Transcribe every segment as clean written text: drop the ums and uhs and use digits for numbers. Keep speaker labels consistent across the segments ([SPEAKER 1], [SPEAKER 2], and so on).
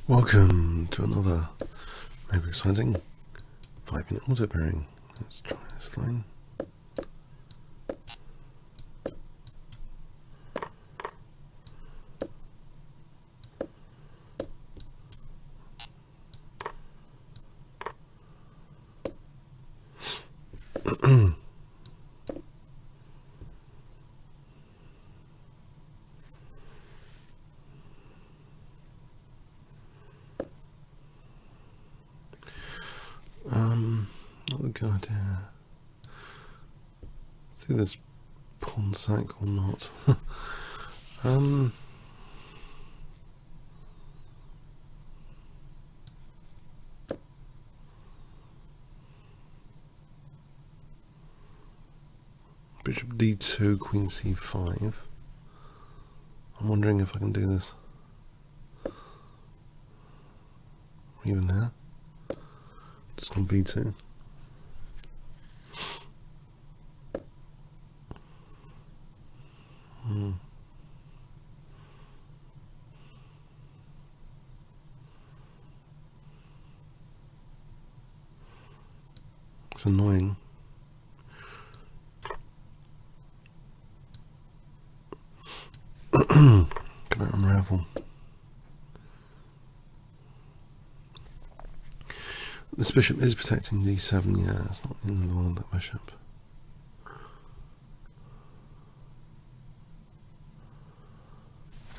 [SPEAKER 1] Welcome to another very exciting 5-minute auto pairing. Let's try this line. Not a good idea. Do this pawn sack or not? Bishop D2, Queen C5. I'm wondering if I can do this. Even there. Just on B2. It's annoying. Can I unravel? This bishop is protecting D7, yeah, it's not in the world, that bishop.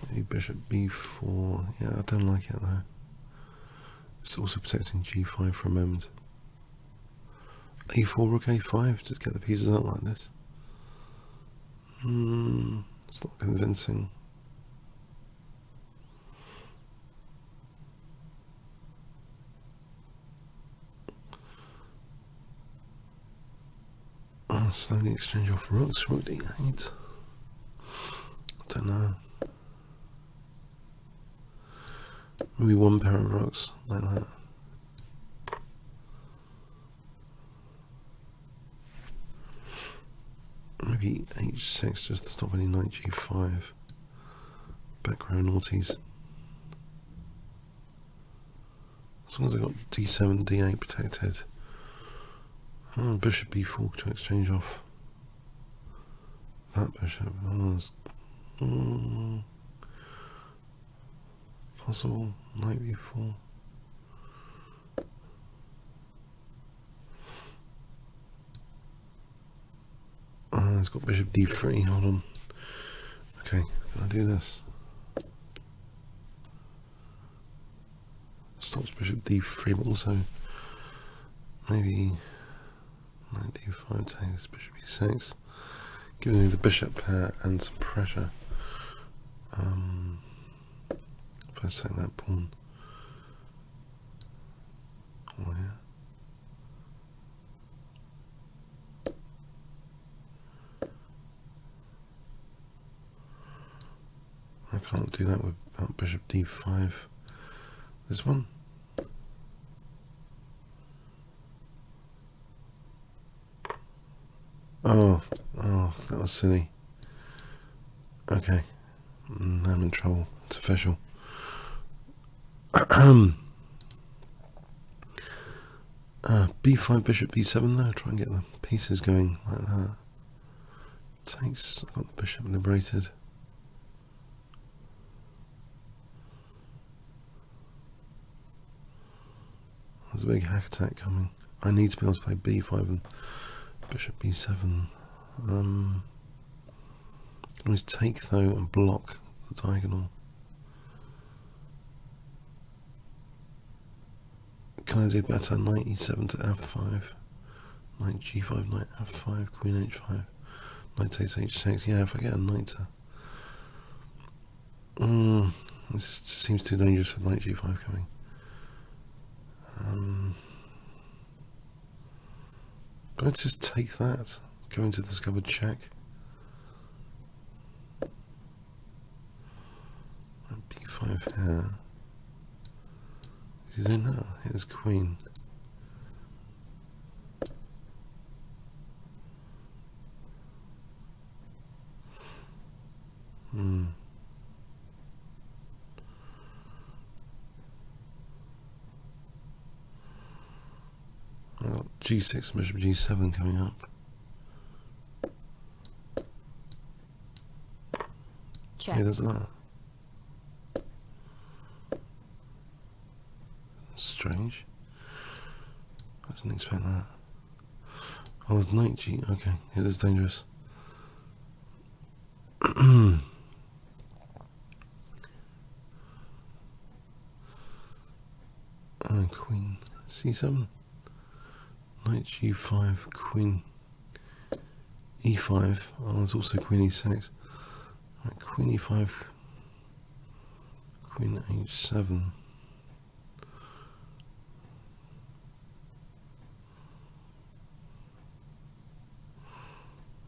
[SPEAKER 1] Maybe bishop B4, yeah, I don't like it though. It's also protecting G5 for a moment. A4 Rook A5, just get the pieces out like this. It's not convincing. Slowly exchange off rooks, rook D8. I don't know. Maybe one pair of rooks, like that. Maybe H6 just to stop any knight G5. Back row naughties. As long as I've got D7, D8 protected. Oh, bishop B4 to exchange off that bishop. Possible knight B4. It's got bishop D3. Hold on. Okay, can I do this? Stops bishop D3, but also maybe knight D5 takes bishop E6, giving me the bishop pair and some pressure. If I sack that pawn, oh yeah. I can't do that without bishop D5. This one. Oh, that was silly. Okay, I'm in trouble. It's official. B5, bishop B7 though. Try and get the pieces going like that. Takes. I've got the bishop liberated. There's a big hack attack coming. I need to be able to play B5 and bishop B7. Can always take though and block the diagonal. Can I do better? Knight E7 to F5. Knight G5, knight F5, Queen H5. Knight takes H6. Yeah, if I get a knight to... this seems too dangerous for knight G5 coming. Do I just take that? Go into the discovered check? B5 here. Is he doing that? Here's queen. G6, bishop G7 coming up.
[SPEAKER 2] Check.
[SPEAKER 1] Okay, there's that. Strange. I didn't expect that. Oh, there's knight G. Okay, it is dangerous. Queen C7. Knight G5, Queen E5. Oh, there's also Queen E6. Right, Queen E5, Queen H7.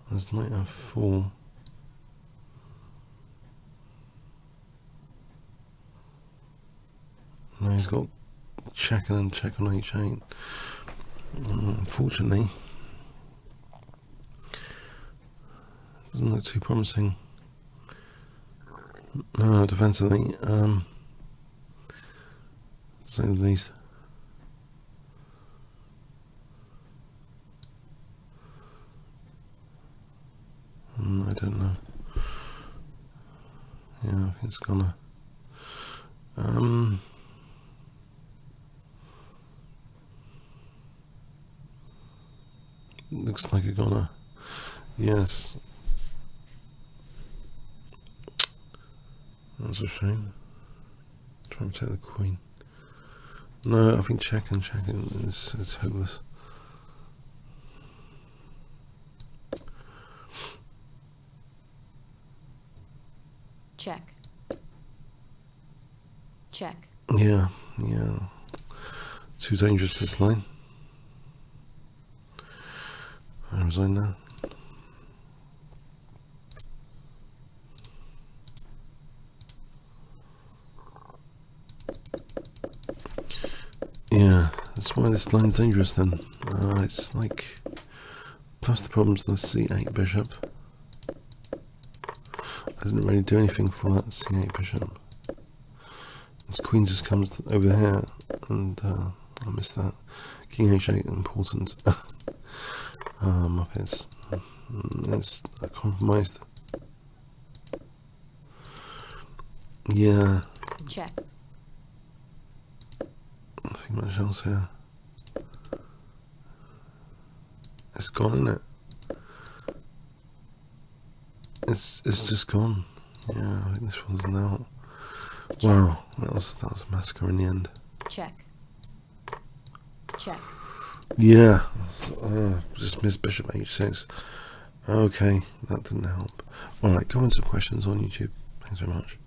[SPEAKER 1] There's Knight F4. Now he's got check and then check on H8. Unfortunately, doesn't look too promising. Defensively, to say the least. I don't know. Yeah, I think it's gonna. Looks like it's gonna. Yes. That's a shame. Try and take the queen. No, I think check and check it's hopeless.
[SPEAKER 2] Check. Check.
[SPEAKER 1] Yeah. Too dangerous, this line. I resign now. Yeah, that's why this line's dangerous then. It's like, plus the problem's the C8 bishop. I didn't really do anything for that C8 bishop. This queen just comes over here, and I missed that. King H8 important. Muppets. It's compromised. Yeah.
[SPEAKER 2] Check.
[SPEAKER 1] Nothing much else here. It's gone, isn't it? It's just gone. Yeah, I think this one's now. Wow, that was a massacre in the end.
[SPEAKER 2] Check. Check.
[SPEAKER 1] Yeah, just missed bishop H6. Okay, that didn't help. Alright, comments or questions on YouTube. Thanks very much.